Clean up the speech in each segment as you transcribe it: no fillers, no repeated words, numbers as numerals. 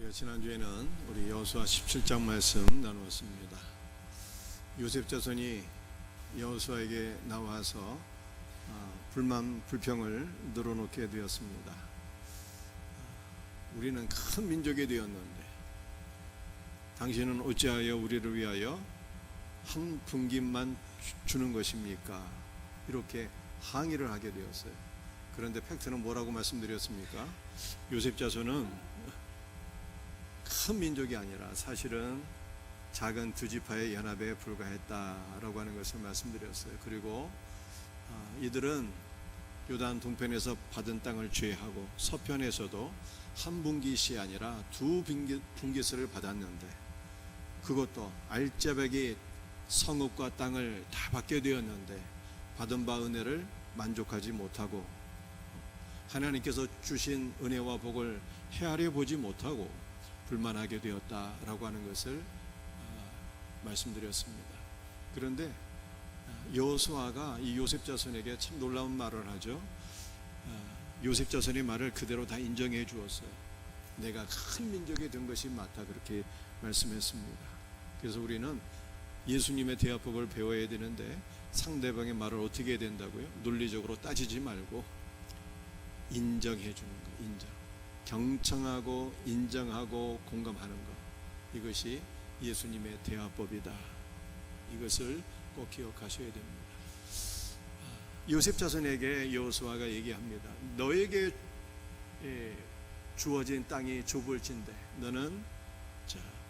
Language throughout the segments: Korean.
우리가 지난주에는 우리 여호수아 17장 말씀 나누었습니다. 요셉 자손이 여호수아에게 나와서 불만 불평을 늘어놓게 되었습니다. 우리는 큰 민족이 되었는데 당신은 어찌하여 우리를 위하여 한 분깃만 주는 것입니까? 이렇게 항의를 하게 되었어요. 그런데 팩트는 뭐라고 말씀드렸습니까? 요셉 자손은 큰 민족이 아니라 사실은 작은 두 지파의 연합에 불과했다라고 하는 것을 말씀드렸어요. 그리고 이들은 요단 동편에서 받은 땅을 제하고 서편에서도 한 분깃이 아니라 두 분깃을 받았는데, 그것도 알짜배기 성읍과 땅을 다 받게 되었는데 받은 바 은혜를 만족하지 못하고 하나님께서 주신 은혜와 복을 헤아려 보지 못하고 불만하게 되었다라고 하는 것을 말씀드렸습니다. 그런데 여호수아가 이 요셉 자손에게 참 놀라운 말을 하죠. 요셉 자손의 말을 그대로 다 인정해 주었어요. 내가 큰 민족이 된 것이 맞다, 그렇게 말씀했습니다. 그래서 우리는 예수님의 대화법을 배워야 되는데 상대방의 말을 어떻게 해야 된다고요? 논리적으로 따지지 말고 인정해 주는 거, 인정. 경청하고 인정하고 공감하는 것, 이것이 예수님의 대화법이다. 이것을 꼭 기억하셔야 됩니다. 요셉 자손에게 여호수아가 얘기합니다. 너에게 주어진 땅이 좁을진데 너는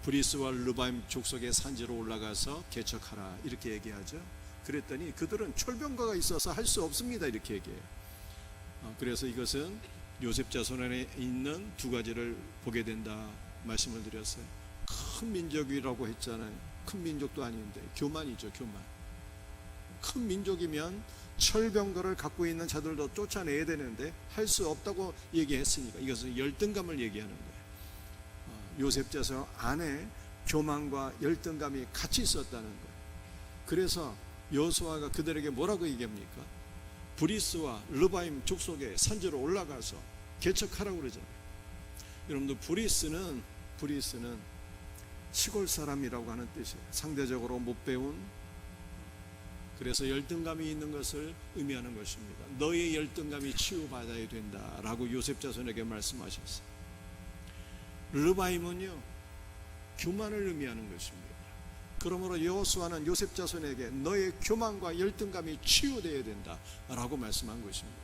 브리스와 르바임 족속의 산지로 올라가서 개척하라, 이렇게 얘기하죠. 그랬더니 그들은 철병거가 있어서 할 수 없습니다, 이렇게 얘기해요. 그래서 이것은 요셉 자손 안에 있는 두 가지를 보게 된다 말씀을 드렸어요. 큰 민족이라고 했잖아요. 큰 민족도 아닌데 교만이죠, 교만. 큰 민족이면 철병거를 갖고 있는 자들도 쫓아내야 되는데 할 수 없다고 얘기했으니까 이것은 열등감을 얘기하는 거예요. 요셉 자손 안에 교만과 열등감이 같이 있었다는 거예요. 그래서 여호수아가 그들에게 뭐라고 얘기합니까? 브리스와 르바임 족속의 산지로 올라가서 개척하라고 그러잖아요. 여러분들, 브리스는 시골 사람이라고 하는 뜻이에요. 상대적으로 못 배운, 그래서 열등감이 있는 것을 의미하는 것입니다. 너의 열등감이 치유받아야 된다라고 요셉 자손에게 말씀하셨어요. 르바임은요, 교만을 의미하는 것입니다. 그러므로 여호수아는 요셉 자손에게 너의 교만과 열등감이 치유되어야 된다라고 말씀한 것입니다.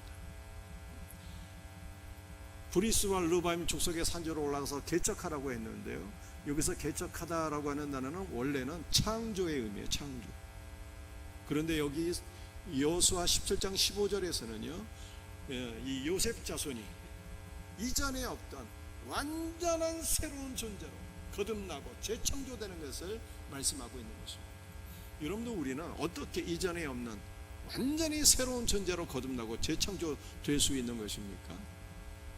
브리스와 르바임 족속의 산지로 올라가서 개척하라고 했는데요, 여기서 개척하다라고 하는 단어는 원래는 창조의 의미예요, 창조. 그런데 여기 여호수아 17장 15절에서는요, 이 요셉 자손이 이전에 없던 완전한 새로운 존재로 거듭나고 재창조되는 것을 말씀하고 있는 것입니다. 여러분도 우리는 어떻게 이전에 없는 완전히 새로운 존재로 거듭나고 재창조될 수 있는 것입니까?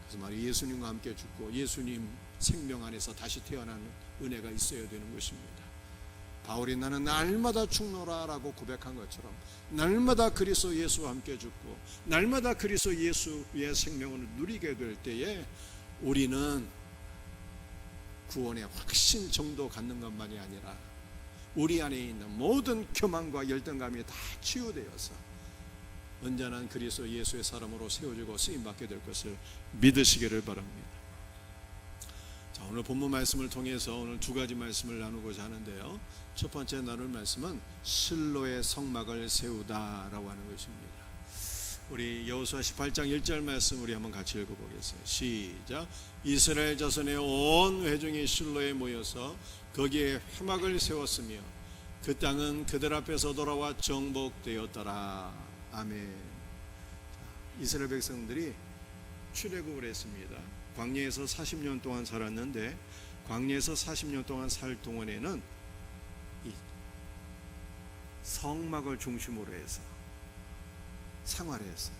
그래서 말이 예수님과 함께 죽고 예수님 생명 안에서 다시 태어나는 은혜가 있어야 되는 것입니다. 바울이 나는 날마다 죽노라 라고 고백한 것처럼 날마다 그리스도 예수와 함께 죽고 날마다 그리스도 예수의 생명을 누리게 될 때에 우리는 구원의 확신 정도 갖는 것만이 아니라 우리 안에 있는 모든 교만과 열등감이 다 치유되어서 언제나 그리스도 예수의 사람으로 세워지고 쓰임받게 될 것을 믿으시기를 바랍니다. 자, 오늘 본문 말씀을 통해서 오늘 두 가지 말씀을 나누고자 하는데요, 첫 번째 나눌 말씀은 실로의 성막을 세우다라고 하는 것입니다. 우리 여호수아 18장 1절 말씀 우리 한번 같이 읽어보겠어요. 시작. 이스라엘 자손의 온 회중이 실로에 모여서 거기에 회막을 세웠으며 그 땅은 그들 앞에서 돌아와 정복되었더라. 아멘. 이스라엘 백성들이 출애굽을 했습니다. 광야에서 40년 동안 살았는데 광야에서 40년 동안 살 동안에는 이 성막을 중심으로 해서 생활했어요.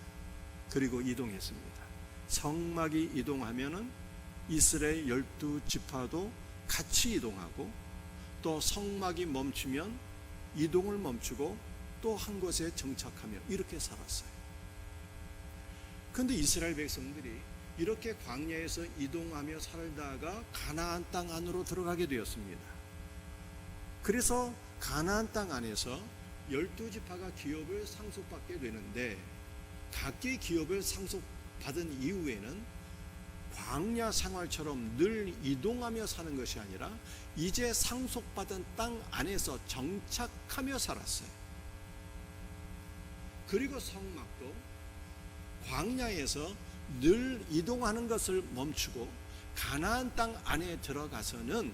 그리고 이동했습니다. 성막이 이동하면은 이스라엘 12지파도 같이 이동하고, 또 성막이 멈추면 이동을 멈추고 또 한 곳에 정착하며 이렇게 살았어요. 그런데 이스라엘 백성들이 이렇게 광야에서 이동하며 살다가 가나안 땅 안으로 들어가게 되었습니다. 그래서 가나안 땅 안에서 12지파가 기업을 상속받게 되는데, 각기 기업을 상속받은 이후에는 광야 생활처럼 늘 이동하며 사는 것이 아니라 이제 상속받은 땅 안에서 정착하며 살았어요. 그리고 성막도 광야에서 늘 이동하는 것을 멈추고 가나안 땅 안에 들어가서는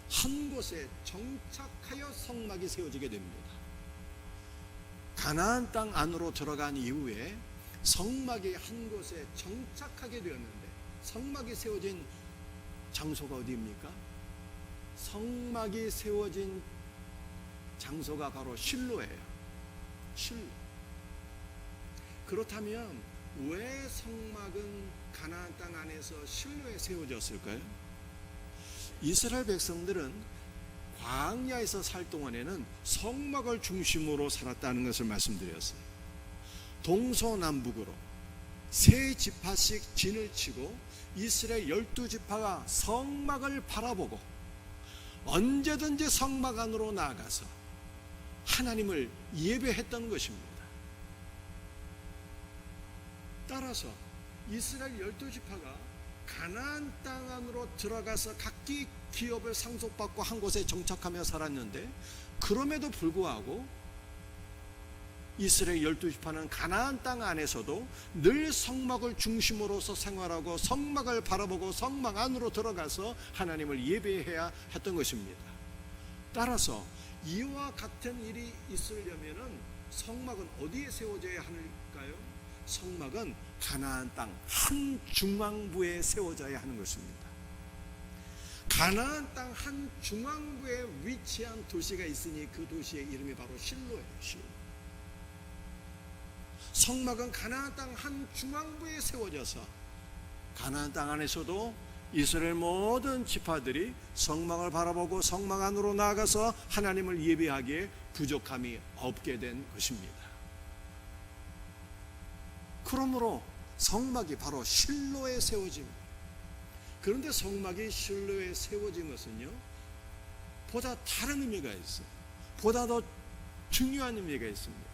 한 곳에 정착하여 성막이 세워지게 됩니다. 가나안 땅 안으로 들어간 이후에 성막이 한 곳에 정착하게 되었는데, 성막이 세워진 장소가 어디입니까? 성막이 세워진 장소가 바로 실로예요. 실로. 그렇다면 왜 성막은 가나안 땅 안에서 실로에 세워졌을까요? 이스라엘 백성들은 광야에서 살 동안에는 성막을 중심으로 살았다는 것을 말씀드렸어요. 동서남북으로 세 지파씩 진을 치고 이스라엘 12지파가 성막을 바라보고 언제든지 성막 안으로 나아가서 하나님을 예배했던 것입니다. 따라서 이스라엘 12지파가 가나안 땅 안으로 들어가서 각기 기업을 상속받고 한 곳에 정착하며 살았는데, 그럼에도 불구하고 이스라엘 12지파는 가나안 땅 안에서도 늘 성막을 중심으로서 생활하고 성막을 바라보고 성막 안으로 들어가서 하나님을 예배해야 했던 것입니다. 따라서 이와 같은 일이 있으려면 성막은 어디에 세워져야 할까요? 성막은 가나안 땅 한 중앙부에 세워져야 하는 것입니다. 가나안 땅 한 중앙부에 위치한 도시가 있으니 그 도시의 이름이 바로 실로예요. 실로. 성막은 가나안 땅 한 중앙부에 세워져서 가나안 땅 안에서도 이스라엘 모든 지파들이 성막을 바라보고 성막 안으로 나아가서 하나님을 예배하기에 부족함이 없게 된 것입니다. 그러므로 성막이 바로 실로에 세워집니다. 그런데 성막이 실로에 세워진 것은요, 보다 다른 의미가 있어요. 보다 더 중요한 의미가 있습니다.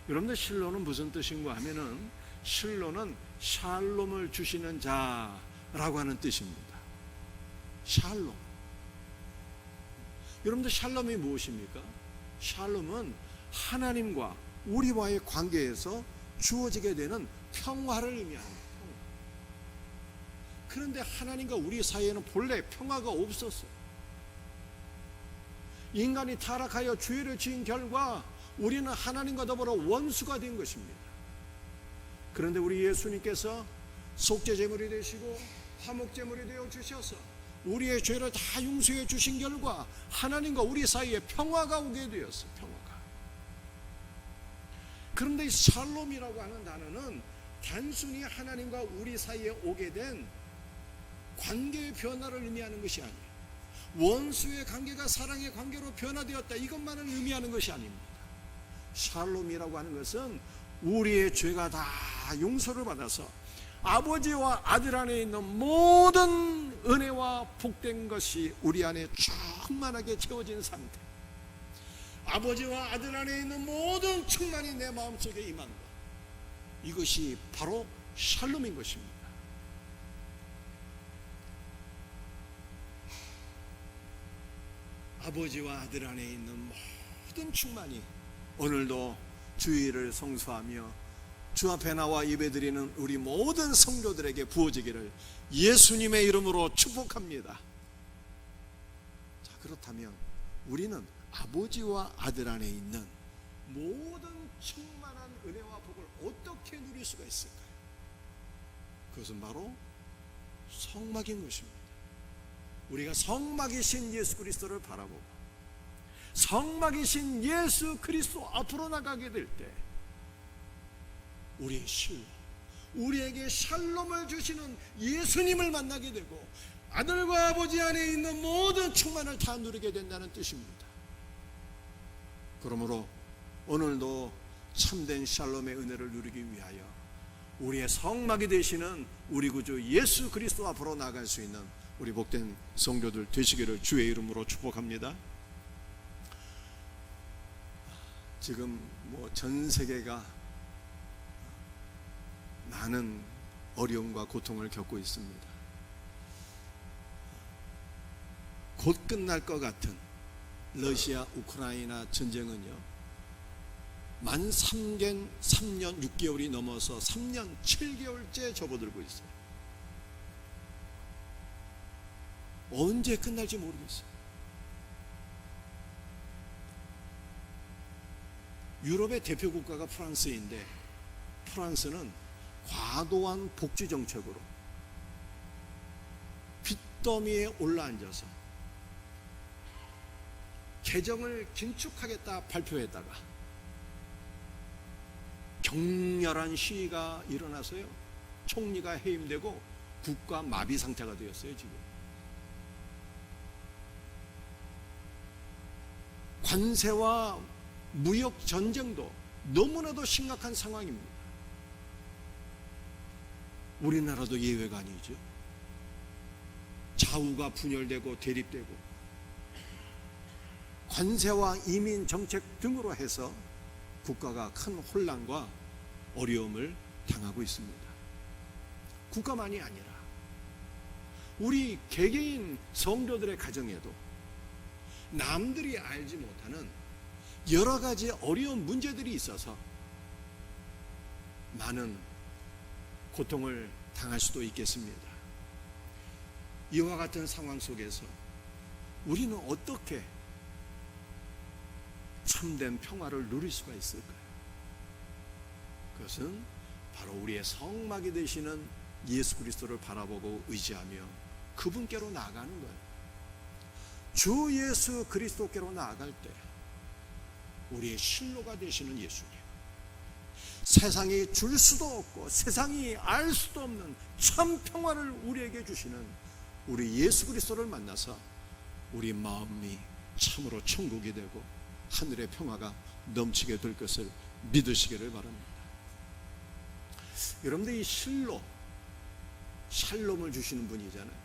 여러분들, 실로는 무슨 뜻인가 하면은, 실로는 샬롬을 주시는 자라고 하는 뜻입니다. 샬롬. 여러분들, 샬롬이 무엇입니까? 샬롬은 하나님과 우리와의 관계에서 주어지게 되는 평화를 의미합니다. 평화. 그런데 하나님과 우리 사이에는 본래 평화가 없었어요. 인간이 타락하여 죄를 지은 결과 우리는 하나님과 더불어 원수가 된 것입니다. 그런데 우리 예수님께서 속죄제물이 되시고 화목제물이 되어 주셔서 우리의 죄를 다 용서해 주신 결과 하나님과 우리 사이에 평화가 오게 되었어요. 평화가. 그런데 이 샬롬이라고 하는 단어는 단순히 하나님과 우리 사이에 오게 된 관계의 변화를 의미하는 것이 아니에요. 원수의 관계가 사랑의 관계로 변화되었다, 이것만을 의미하는 것이 아닙니다. 샬롬이라고 하는 것은 우리의 죄가 다 용서를 받아서 아버지와 아들 안에 있는 모든 은혜와 복된 것이 우리 안에 충만하게 채워진 상태, 아버지와 아들 안에 있는 모든 충만이 내 마음속에 임한 것, 이것이 바로 샬롬인 것입니다. 아버지와 아들 안에 있는 모든 충만이 오늘도 주일을 성수하며 주 앞에 나와 예배드리는 우리 모든 성도들에게 부어지기를 예수님의 이름으로 축복합니다. 자, 그렇다면 우리는 아버지와 아들 안에 있는 모든 충만한 은혜와 복을 어떻게 누릴 수가 있을까요? 그것은 바로 성막인 것입니다. 우리가 성막이신 예수 그리스도를 바라보고 성막이신 예수 그리스도 앞으로 나가게 될 때 우리의 실로, 우리에게 샬롬을 주시는 예수님을 만나게 되고 아들과 아버지 안에 있는 모든 충만을 다 누리게 된다는 뜻입니다. 그러므로 오늘도 참된 샬롬의 은혜를 누리기 위하여 우리의 성막이 되시는 우리 구주 예수 그리스도 앞으로 나아갈 수 있는 우리 복된 성도들 되시기를 주의 이름으로 축복합니다. 지금 전 세계가 많은 어려움과 고통을 겪고 있습니다. 곧 끝날 것 같은 러시아 우크라이나 전쟁은요, 만 3년 6개월이 넘어서 3년 7개월째 접어들고 있어요. 언제 끝날지 모르겠어요. 유럽의 대표 국가가 프랑스인데, 프랑스는 과도한 복지 정책으로 빚더미에 올라앉아서 개정을 긴축하겠다 발표했다가 격렬한 시위가 일어나서요, 총리가 해임되고 국가 마비 상태가 되었어요. 지금 관세와 무역 전쟁도 너무나도 심각한 상황입니다. 우리나라도 예외가 아니죠. 좌우가 분열되고 대립되고 관세와 이민 정책 등으로 해서 국가가 큰 혼란과 어려움을 당하고 있습니다. 국가만이 아니라 우리 개개인 성도들의 가정에도 남들이 알지 못하는 여러 가지 어려운 문제들이 있어서 많은 고통을 당할 수도 있겠습니다. 이와 같은 상황 속에서 우리는 어떻게 참된 평화를 누릴 수가 있을까요? 그것은 바로 우리의 성막이 되시는 예수 그리스도를 바라보고 의지하며 그분께로 나아가는 거예요. 주 예수 그리스도께로 나아갈 때 우리의 실로가 되시는 예수님, 세상이 줄 수도 없고 세상이 알 수도 없는 참 평화를 우리에게 주시는 우리 예수 그리스도를 만나서 우리 마음이 참으로 천국이 되고 하늘의 평화가 넘치게 될 것을 믿으시기를 바랍니다. 여러분들, 이 실로, 샬롬을 주시는 분이잖아요.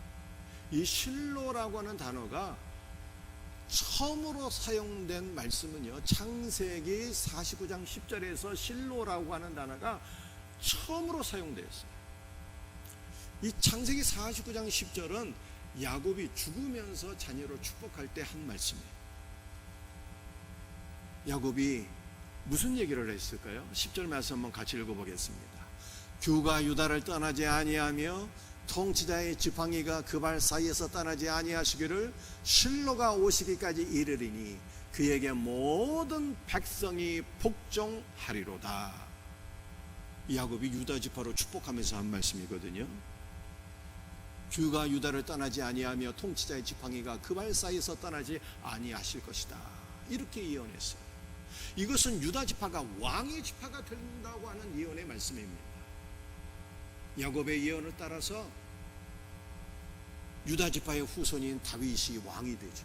이 실로라고 하는 단어가 처음으로 사용된 말씀은요, 창세기 49장 10절에서 실로라고 하는 단어가 처음으로 사용되었어요. 이 창세기 49장 10절은 야곱이 죽으면서 자녀를 축복할 때 한 말씀이에요. 야곱이 무슨 얘기를 했을까요? 10절 말씀 한번 같이 읽어보겠습니다. 규가 유다를 떠나지 아니하며 통치자의 지팡이가 그 발 사이에서 떠나지 아니하시기를 실로가 오시기까지 이르리니 그에게 모든 백성이 복종하리로다. 야곱이 유다 지파로 축복하면서 한 말씀이거든요. 규가 유다를 떠나지 아니하며 통치자의 지팡이가 그 발 사이에서 떠나지 아니하실 것이다. 이렇게 예언했어요. 이것은 유다 지파가 왕의 지파가 된다고 하는 예언의 말씀입니다. 야곱의 예언을 따라서 유다 지파의 후손인 다윗이 왕이 되죠.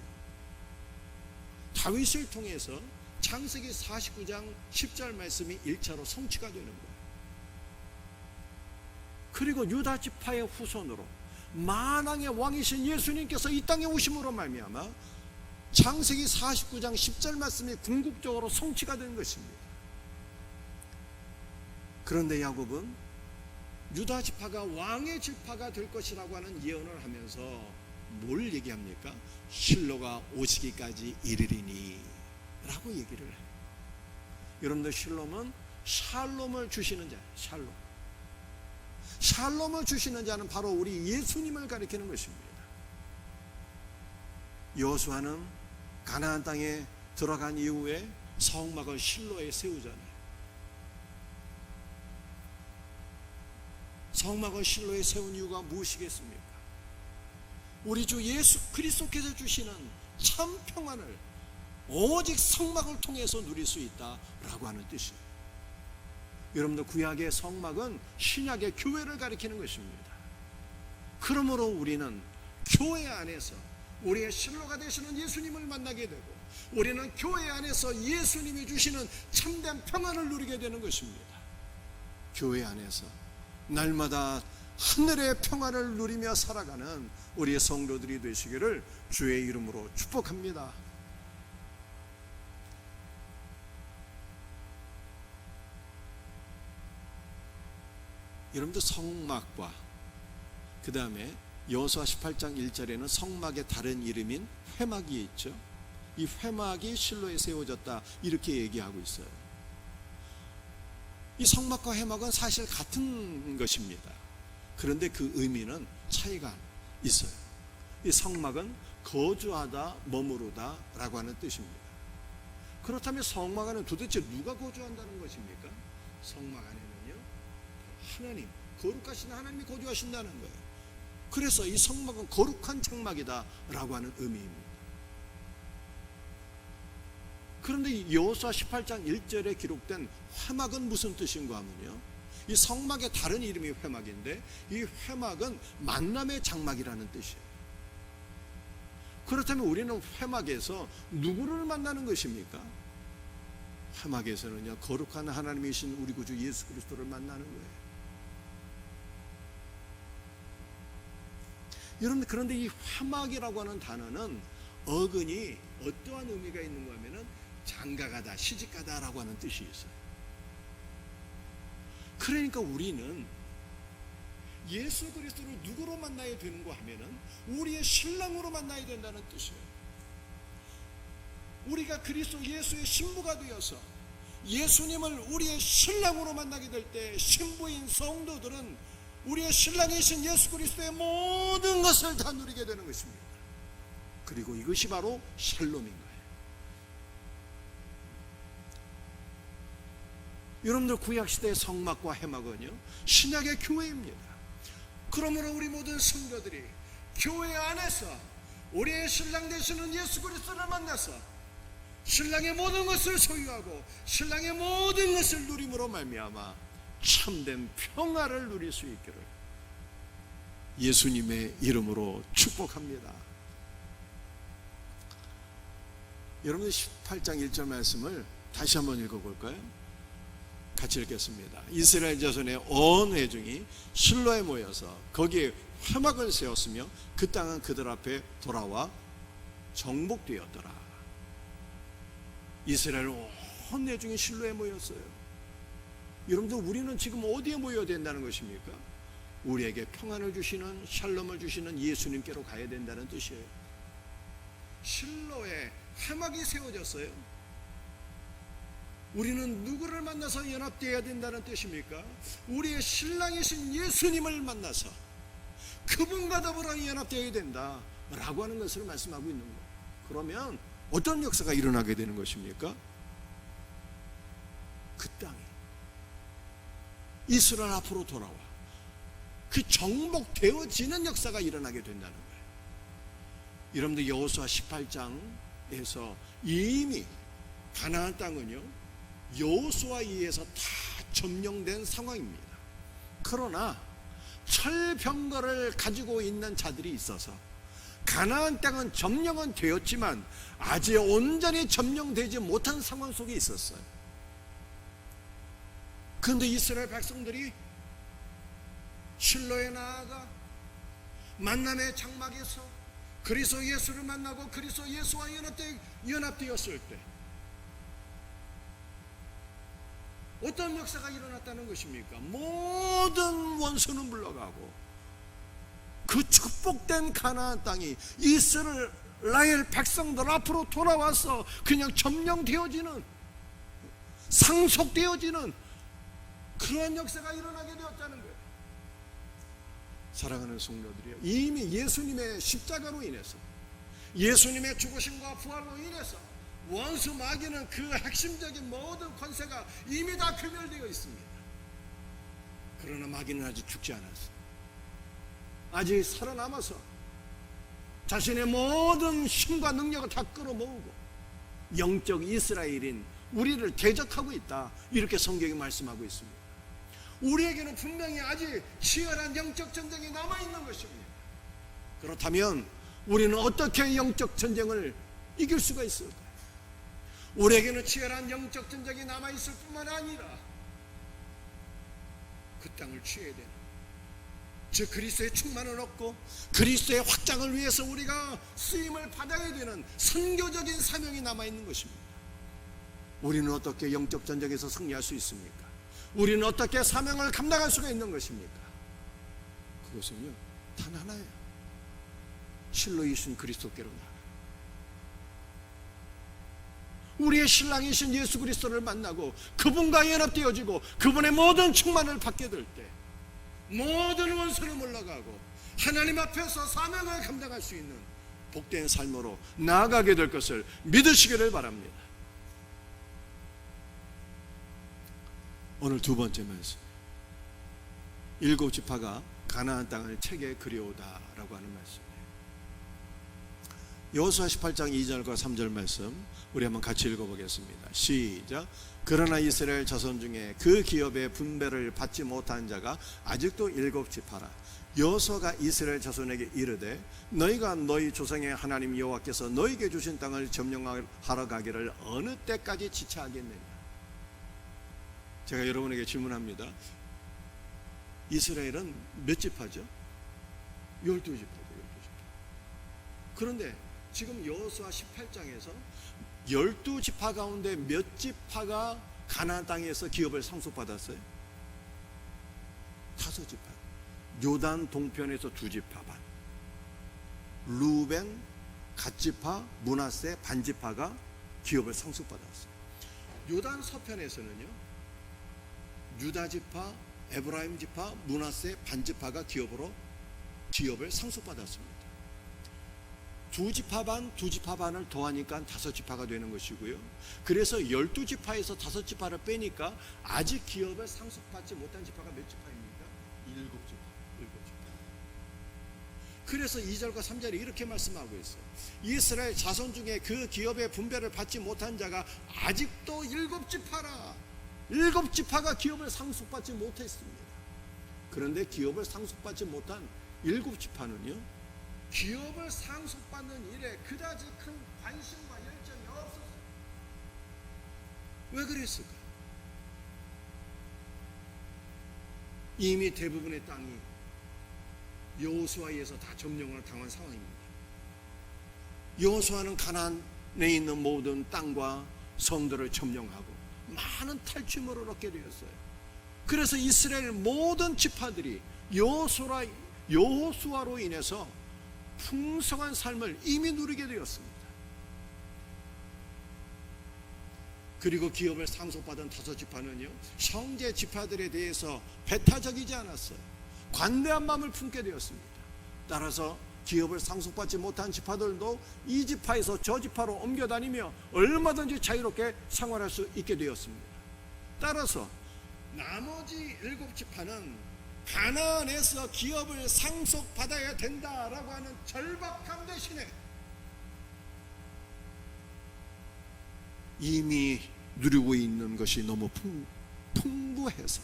다윗을 통해서 창세기 49장 10절 말씀이 1차로 성취가 되는 거예요. 그리고 유다 지파의 후손으로 만왕의 왕이신 예수님께서 이 땅에 오심으로 말미암아 창세기 49장 10절 말씀이 궁극적으로 성취가 된 것입니다. 그런데 야곱은 유다 지파가 왕의 지파가 될 것이라고 하는 예언을 하면서 뭘 얘기합니까? 실로가 오시기까지 이르리니 라고 얘기를 해요. 여러분들, 실롬은 샬롬을 주시는 자예요. 샬롬을 주시는 자는 바로 우리 예수님을 가리키는 것입니다. 여호수아는 가나안 땅에 들어간 이후에 성막을 실로에 세우잖아요. 성막을 실로에 세운 이유가 무엇이겠습니까? 우리 주 예수 그리스도께서 주시는 참 평안을 오직 성막을 통해서 누릴 수 있다라고 하는 뜻이에요. 여러분들, 구약의 성막은 신약의 교회를 가리키는 것입니다. 그러므로 우리는 교회 안에서 우리의 실로가 되시는 예수님을 만나게 되고, 우리는 교회 안에서 예수님이 주시는 참된 평안을 누리게 되는 것입니다. 교회 안에서 날마다 하늘의 평안을 누리며 살아가는 우리의 성도들이 되시기를 주의 이름으로 축복합니다. 여러분들 성막과 그 다음에 여호수아 18장 1절에는 성막의 다른 이름인 회막이 있죠. 이 회막이 실로에 세워졌다 이렇게 얘기하고 있어요. 이 성막과 회막은 사실 같은 것입니다. 그런데 그 의미는 차이가 있어요. 이 성막은 거주하다, 머무르다 라고 하는 뜻입니다. 그렇다면 성막 안에 도대체 누가 거주한다는 것입니까? 성막 안에는요, 하나님, 거룩하신 하나님이 거주하신다는 거예요. 그래서 이 성막은 거룩한 장막이다 라고 하는 의미입니다. 그런데 여호수아 18장 1절에 기록된 회막은 무슨 뜻인가 하면요, 이 성막의 다른 이름이 회막인데 이 회막은 만남의 장막이라는 뜻이에요. 그렇다면 우리는 회막에서 누구를 만나는 것입니까? 회막에서는요, 거룩한 하나님이신 우리 구주 예수 그리스도를 만나는 거예요. 여러분, 그런데 이 회막이라고 하는 단어는 어근이 어떠한 의미가 있는가 하면은 장가가다, 시집가다라고 하는 뜻이 있어요. 그러니까 우리는 예수 그리스도를 누구로 만나야 되는가 하면은 우리의 신랑으로 만나야 된다는 뜻이에요. 우리가 그리스도 예수의 신부가 되어서 예수님을 우리의 신랑으로 만나게 될 때 신부인 성도들은 우리의 신랑이신 예수 그리스도의 모든 것을 다 누리게 되는 것입니다. 그리고 이것이 바로 샬롬인 거예요. 여러분들 구약시대의 성막과 회막은요, 신약의 교회입니다. 그러므로 우리 모든 성도들이 교회 안에서 우리의 신랑 되시는 예수 그리스도를 만나서 신랑의 모든 것을 소유하고 신랑의 모든 것을 누림으로 말미암아 참된 평화를 누릴 수 있기를 예수님의 이름으로 축복합니다. 여러분 18장 1절 말씀을 다시 한번 읽어볼까요? 같이 읽겠습니다. 이스라엘 자손의 온 회중이 실로에 모여서 거기에 회막을 세웠으며 그 땅은 그들 앞에 돌아와 정복되었더라. 이스라엘 온 회중이 실로에 모였어요. 여러분들, 우리는 지금 어디에 모여야 된다는 것입니까? 우리에게 평안을 주시는, 샬롬을 주시는 예수님께로 가야 된다는 뜻이에요. 실로에 회막이 세워졌어요. 우리는 누구를 만나서 연합되어야 된다는 뜻입니까? 우리의 신랑이신 예수님을 만나서 그분과 더불어 연합되어야 된다라고 하는 것을 말씀하고 있는 거예요. 그러면 어떤 역사가 일어나게 되는 것입니까? 그 땅이 이스라엘 앞으로 돌아와 그 정복되어지는 역사가 일어나게 된다는 거예요. 여러분들 여호수아 18장에서 이미 가나안 땅은요, 여호수아에 의해서 다 점령된 상황입니다. 그러나 철병거를 가지고 있는 자들이 있어서 가나안 땅은 점령은 되었지만 아직 온전히 점령되지 못한 상황 속에 있었어요. 그런데 이스라엘 백성들이 실로에 나아가 만남의 장막에서 그리스도 예수를 만나고 그리스도 예수와 연합되었을 때 어떤 역사가 일어났다는 것입니까? 모든 원수는 물러가고 그 축복된 가나안 땅이 이스라엘 백성들 앞으로 돌아와서 그냥 점령되어지는, 상속되어지는 그러한 역사가 일어나게 되었다는 거예요. 사랑하는 성도들이요, 이미 예수님의 십자가로 인해서, 예수님의 죽으심과 부활로 인해서 원수 마귀는 그 핵심적인 모든 권세가 이미 다 괴멸되어 있습니다. 그러나 마귀는 아직 죽지 않았어요. 아직 살아남아서 자신의 모든 힘과 능력을 다 끌어모으고 영적 이스라엘인 우리를 대적하고 있다, 이렇게 성경이 말씀하고 있습니다. 우리에게는 분명히 아직 치열한 영적 전쟁이 남아있는 것입니다. 그렇다면 우리는 어떻게 영적 전쟁을 이길 수가 있을까요? 우리에게는 치열한 영적 전쟁이 남아있을 뿐만 아니라 그 땅을 취해야 되는, 즉 그리스도의 충만을 얻고 그리스도의 확장을 위해서 우리가 쓰임을 받아야 되는 선교적인 사명이 남아있는 것입니다. 우리는 어떻게 영적 전쟁에서 승리할 수 있습니까? 우리는 어떻게 사명을 감당할 수가 있는 것입니까? 그것은요, 단 하나예요. 실로이신 그리스도께로 나아가 우리의 신랑이신 예수 그리스도를 만나고 그분과 연합되어지고 그분의 모든 충만을 받게 될 때 모든 원수를 물러가고 하나님 앞에서 사명을 감당할 수 있는 복된 삶으로 나아가게 될 것을 믿으시기를 바랍니다. 오늘 두 번째 말씀, 7 지파가 가나안 땅을 책에 그려오다라고 하는 말씀이에요. 여호수아 18장 2절과 3절 말씀 우리 한번 같이 읽어보겠습니다. 시작. 그러나 이스라엘 자손 중에 그 기업의 분배를 받지 못한 자가 아직도 7 지파라. 여호수아가 이스라엘 자손에게 이르되 너희가 너희 조상의 하나님 여호와께서 너희에게 주신 땅을 점령하러 가기를 어느 때까지 지체하겠느냐. 제가 여러분에게 질문합니다. 이스라엘은 몇 지파죠? 12지파죠. 12지파. 그런데 지금 여호수아 18장에서 12지파 가운데 몇 지파가 가나안 땅에서 기업을 상속받았어요? 5지파. 요단 동편에서 2지파 반, 루벤, 갓지파, 므낫세, 반지파가 기업을 상속받았어요. 요단 서편에서는요, 유다지파, 에브라임 지파, 므낫세, 반지파가 기업을 상속받았습니다. 2지파 반, 2지파 반을 더하니까 5지파가 되는 것이고요. 그래서 12지파에서 5지파를 빼니까 아직 기업을 상속받지 못한 지파가 몇 지파입니까? 7지파. 그래서 2절과 3절에 이렇게 말씀하고 있어요. 이스라엘 자손 중에 그 기업의 분배를 받지 못한 자가 아직도 7지파라. 7지파가 기업을 상속받지 못했습니다. 그런데 기업을 상속받지 못한 7지파는요, 기업을 상속받는 일에 그다지 큰 관심과 열정이 없었어요. 왜 그랬을까? 이미 대부분의 땅이 여호수아에 의해서 다 점령을 당한 상황입니다. 여호수아는 가나안에 있는 모든 땅과 성들을 점령하고 많은 탈취물을 얻게 되었어요. 그래서 이스라엘 모든 지파들이 여호수아로 인해서 풍성한 삶을 이미 누리게 되었습니다. 그리고 기업을 상속받은 5지파는요, 형제 지파들에 대해서 배타적이지 않았어요. 관대한 마음을 품게 되었습니다. 따라서 기업을 상속받지 못한 지파들도 이 지파에서 저 지파로 옮겨다니며 얼마든지 자유롭게 생활할 수 있게 되었습니다. 따라서 나머지 7지파는 가나안에서 기업을 상속받아야 된다라고 하는 절박함 대신에 이미 누리고 있는 것이 너무 풍부해서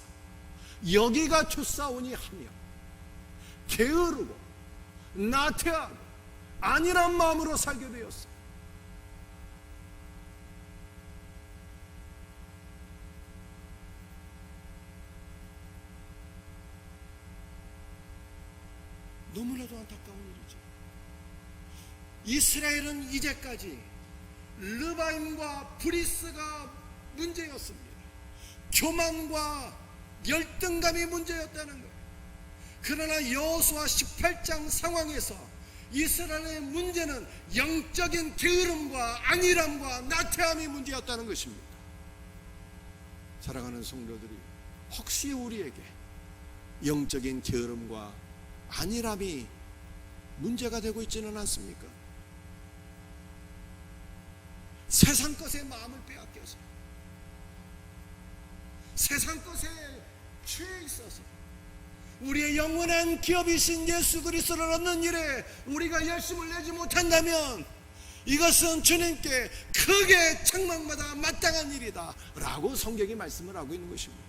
여기가 주사오니 하며 게으르고 나태하고 안일한 마음으로 살게 되었어요. 너무나도 안타까운 일이죠. 이스라엘은 이제까지 르바임과 브리스가 문제였습니다. 교만과 열등감이 문제였다는 거예요. 그러나 여호수아 18장 상황에서 이스라엘의 문제는 영적인 게으름과 안일함과 나태함이 문제였다는 것입니다. 사랑하는 성도들이, 혹시 우리에게 영적인 게으름과 안일함이 문제가 되고 있지는 않습니까? 세상 것에 마음을 빼앗겨서 세상 것에 취해 있어서 우리의 영원한 기업이신 예수 그리스도를 얻는 일에 우리가 열심을 내지 못한다면 이것은 주님께 크게 책망받아 마땅한 일이다 라고 성경이 말씀을 하고 있는 것입니다.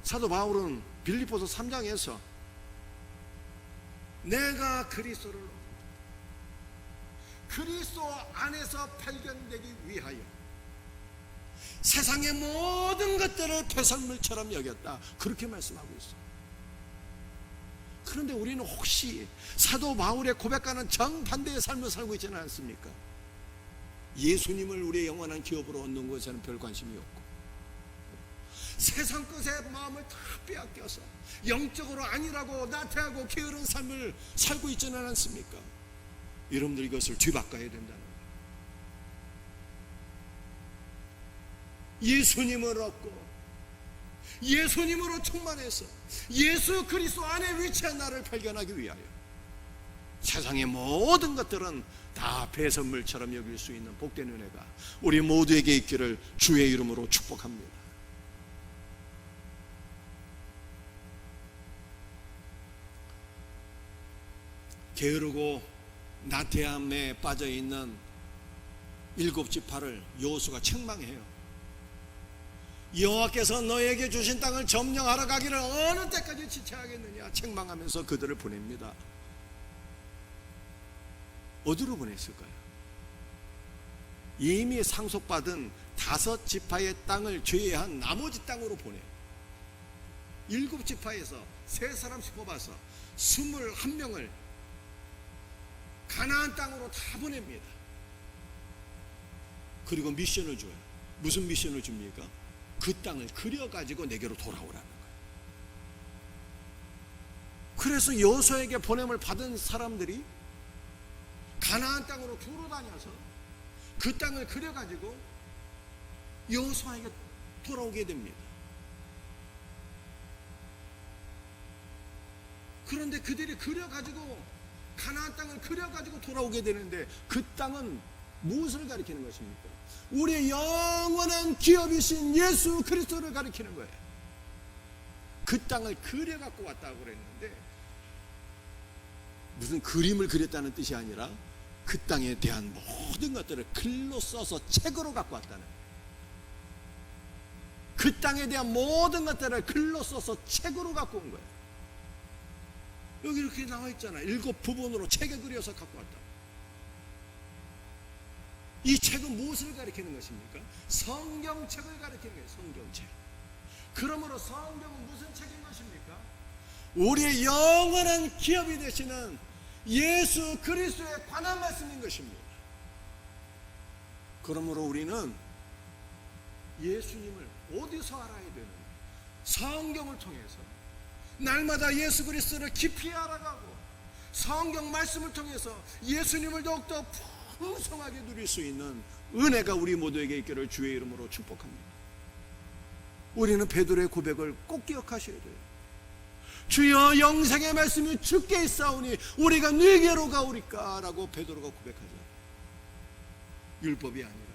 사도 바울은 빌립보서 3장에서 내가 그리스도를 그리스도 안에서 발견되기 위하여 세상의 모든 것들을 배설물처럼 여겼다. 그렇게 말씀하고 있어요. 그런데 우리는 혹시 사도 바울의 고백과는 정반대의 삶을 살고 있지는 않습니까? 예수님을 우리의 영원한 기업으로 얻는 것에는 별 관심이 없고, 세상 것에 마음을 다 빼앗겨서 영적으로 아니라고 나태하고 게으른 삶을 살고 있지는 않습니까? 여러분들 이것을 뒤바꿔야 된다는 거예요. 예수님을 얻고 예수님으로 충만해서 예수 그리스도 안에 위치한 나를 발견하기 위하여 세상의 모든 것들은 다 배선물처럼 여길 수 있는 복된 은혜가 우리 모두에게 있기를 주의 이름으로 축복합니다. 게으르고 나태함에 빠져있는 7지파를 여호수아가 책망해요. 여호와께서 너에게 주신 땅을 점령하러 가기를 어느 때까지 지체하겠느냐 책망하면서 그들을 보냅니다. 어디로 보냈을까요? 이미 상속받은 5지파의 땅을 제외한 나머지 땅으로 보내요. 7지파에서 3사람씩 뽑아서 21명을 가나안 땅으로 다 보냅니다. 그리고 미션을 줘요. 무슨 미션을 줍니까? 그 땅을 그려가지고 내게로 돌아오라는 거예요. 그래서 여호수아에게 보냄을 받은 사람들이 가나안 땅으로 두루 다녀서 그 땅을 그려가지고 여호수아에게 돌아오게 됩니다. 그런데 그들이 그려가지고 가나안 땅을 그려가지고 돌아오게 되는데 그 땅은 무엇을 가리키는 것입니까? 우리의 영원한 기업이신 예수 그리스도를 가리키는 거예요. 그 땅을 그려갖고 왔다고 그랬는데 무슨 그림을 그렸다는 뜻이 아니라 그 땅에 대한 모든 것들을 글로 써서 책으로 갖고 왔다는 거예요. 그 땅에 대한 모든 것들을 글로 써서 책으로 갖고 온 거예요. 여기 이렇게 나와 있잖아요. 7부분으로 책에 그려서 갖고 왔다. 이 책은 무엇을 가리키는 것입니까? 성경책을 가리키는 거예요. 성경책. 그러므로 성경은 무슨 책인 것입니까? 우리의 영원한 기업이 되시는 예수 그리스도에 관한 말씀인 것입니다. 그러므로 우리는 예수님을 어디서 알아야 되는가? 성경을 통해서 날마다 예수 그리스도를 깊이 알아가고 성경 말씀을 통해서 예수님을 더욱더 풍성하게 누릴 수 있는 은혜가 우리 모두에게 있기를 주의 이름으로 축복합니다. 우리는 베드로의 고백을 꼭 기억하셔야 돼요. 주여 영생의 말씀이 주께 있사오니 우리가 누구에게로 가오리까? 라고 베드로가 고백하죠. 율법이 아니라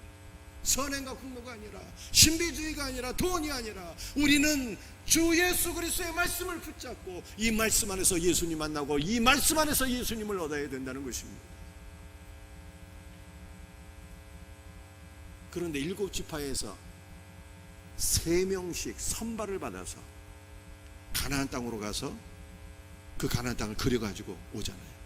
선행과 공로가 아니라 신비주의가 아니라 돈이 아니라 우리는 주 예수 그리스도의 말씀을 붙잡고 이 말씀 안에서 예수님 만나고 이 말씀 안에서 예수님을 얻어야 된다는 것입니다. 그런데 7지파에서 3명씩 선발을 받아서 가나안 땅으로 가서 그 가나안 땅을 그려가지고 오잖아요.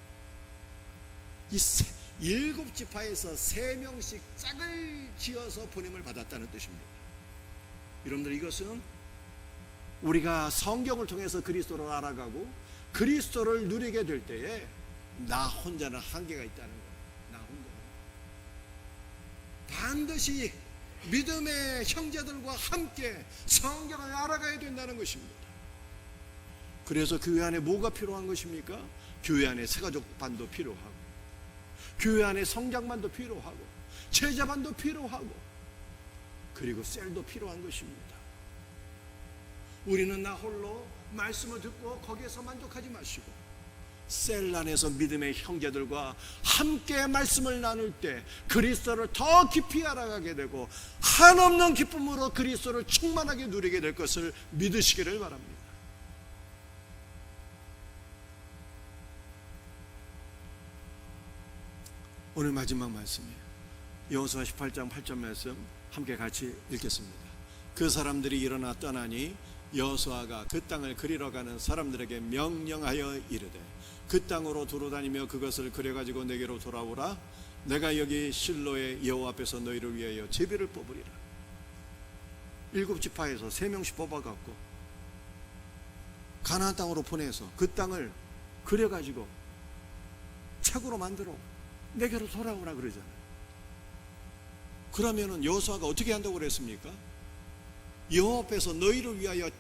이 7지파에서 3명씩 짝을 지어서 보냄을 받았다는 뜻입니다. 여러분들 이것은 우리가 성경을 통해서 그리스도를 알아가고 그리스도를 누리게 될 때에 나 혼자는 한계가 있다는 거예요. 나 혼자 반드시 믿음의 형제들과 함께 성경을 알아가야 된다는 것입니다. 그래서 교회 안에 뭐가 필요한 것입니까? 교회 안에 새가족반도 필요하고 교회 안에 성장반도 필요하고 제자반도 필요하고 그리고 셀도 필요한 것입니다. 우리는 나 홀로 말씀을 듣고 거기에서 만족하지 마시고 셀 안에서 믿음의 형제들과 함께 말씀을 나눌 때 그리스도를 더 깊이 알아가게 되고 한없는 기쁨으로 그리스도를 충만하게 누리게 될 것을 믿으시기를 바랍니다. 오늘 마지막 말씀이에요. 여호수아 18장 8절 말씀 함께 같이 읽겠습니다. 그 사람들이 일어나 떠나니 여호수아가 그 땅을 그리러 가는 사람들에게 명령하여 이르되 그 땅으로 두루다니며 그것을 그려가지고 내게로 돌아오라. 내가 여기 실로의 여호와 앞에서 너희를 위하여 제비를 뽑으리라. 일곱 지파에서 3명씩 뽑아갖고 가나안 땅으로 보내서 그 땅을 그려가지고 책으로 만들어 내게로 돌아오라 그러잖아요. 그러면은 여호수아가 어떻게 한다고 그랬습니까? 여호와 앞에서 너희를 위하여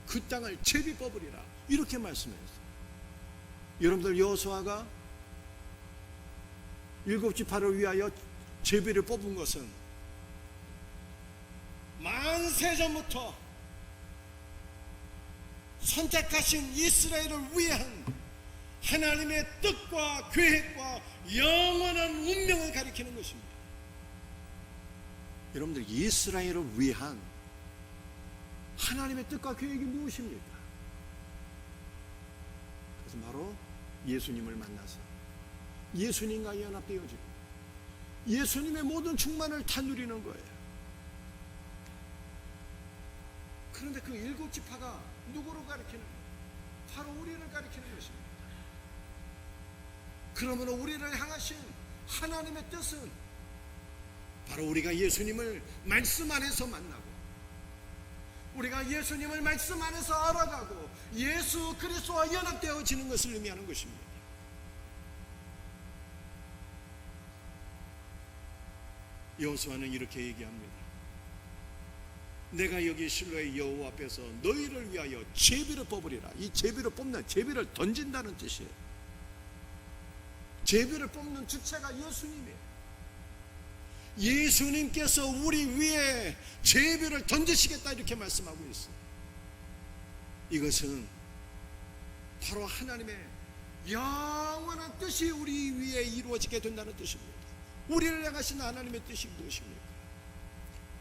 그 땅을 제비 뽑으리라 이렇게 말씀했어요. 여러분들, 여호수아가 일곱 지파를 위하여 제비를 뽑은 것은 만세전부터 선택하신 이스라엘을 위한 하나님의 뜻과 계획과 영원한 운명을 가리키는 것입니다. 여러분들, 이스라엘을 위한 하나님의 뜻과 계획이 무엇입니까? 그래서 바로 예수님을 만나서 예수님과 연합되어지고 예수님의 모든 충만을 다 누리는 거예요. 그런데 그 일곱 지파가 누구를 가리키는 거예요? 바로 우리를 가리키는 것입니다. 그러므로 우리를 향하신 하나님의 뜻은 바로 우리가 예수님을 말씀 안에서 만나고 우리가 예수님을 말씀 안에서 알아가고 예수 그리스도와 연합되어지는 것을 의미하는 것입니다. 여호수아는 이렇게 얘기합니다. 내가 여기 실로의 여호와 앞에서 너희를 위하여 제비를 뽑으리라. 이 제비를 뽑는, 제비를 던진다는 뜻이에요. 제비를 뽑는 주체가 예수님이에요. 예수님께서 우리 위에 제비를 던지시겠다 이렇게 말씀하고 있어요. 이것은 바로 하나님의 영원한 뜻이 우리 위에 이루어지게 된다는 뜻입니다. 우리를 향하신 하나님의 뜻이 무엇입니까?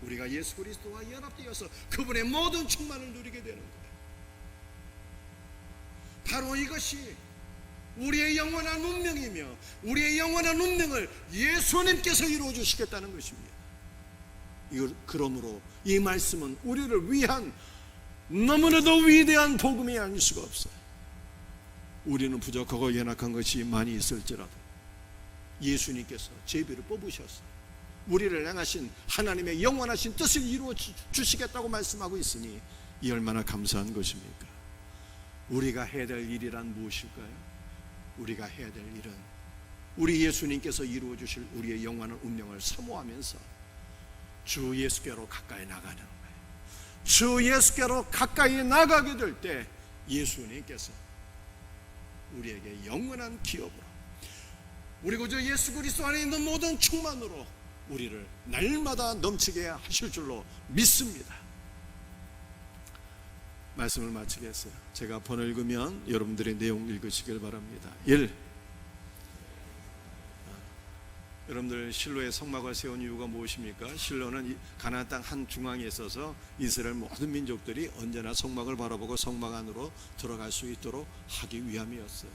우리가 예수 그리스도와 연합되어서 그분의 모든 충만을 누리게 되는 거예요. 바로 이것이 우리의 영원한 운명이며 우리의 영원한 운명을 예수님께서 이루어 주시겠다는 것입니다. 그러므로 이 말씀은 우리를 위한 너무나도 위대한 복음이 아닐 수가 없어요. 우리는 부족하고 연약한 것이 많이 있을지라도 예수님께서 제비를 뽑으셨어요. 우리를 향하신 하나님의 영원하신 뜻을 이루어 주시겠다고 말씀하고 있으니 이 얼마나 감사한 것입니까? 우리가 해야 될 일이란 무엇일까요? 우리가 해야 될 일은 우리 예수님께서 이루어 주실 우리의 영원한 운명을 사모하면서 주 예수께로 가까이 나가는 거예요. 주 예수께로 가까이 나가게 될 때 예수님께서 우리에게 영원한 기업으로 우리 구주 예수 그리스도 안에 있는 모든 충만으로 우리를 날마다 넘치게 하실 줄로 믿습니다. 말씀을 마치겠어요. 제가 번호 읽으면 여러분들의 내용 읽으시길 바랍니다. 1. 여러분들, 실로의 성막을 세운 이유가 무엇입니까? 실로는 가나안 땅 한 중앙에 있어서 이스라엘 모든 민족들이 언제나 성막을 바라보고 성막 안으로 들어갈 수 있도록 하기 위함이었어요.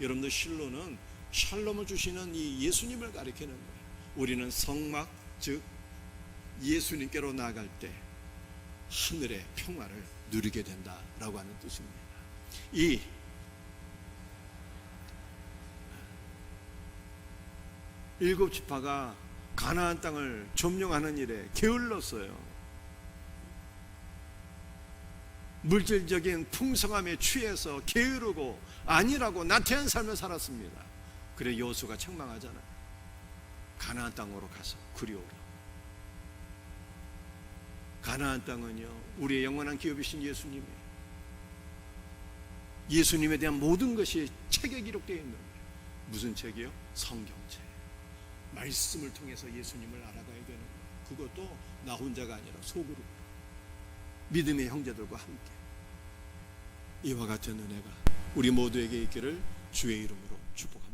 여러분들, 실로는 샬롬을 주시는 이 예수님을 가리키는 거예요. 우리는 성막, 즉 예수님께로 나아갈 때 하늘의 평화를 누리게 된다라고 하는 뜻입니다. 2. 일곱 지파가 가나안 땅을 점령하는 일에 게을렀어요. 물질적인 풍성함에 취해서 게으르고 안일하고 나태한 삶을 살았습니다. 그래 여호수아가 책망하잖아요. 가나안 땅으로 가서 그리오라. 가나안 땅은요, 우리의 영원한 기업이신 예수님이에요. 예수님에 대한 모든 것이 책에 기록되어 있는 거예요. 무슨 책이요? 성경책. 말씀을 통해서 예수님을 알아가야 되는 거예요. 그것도 나 혼자가 아니라 소그룹, 믿음의 형제들과 함께. 이와 같은 은혜가 우리 모두에게 있기를 주의 이름으로 축복합니다.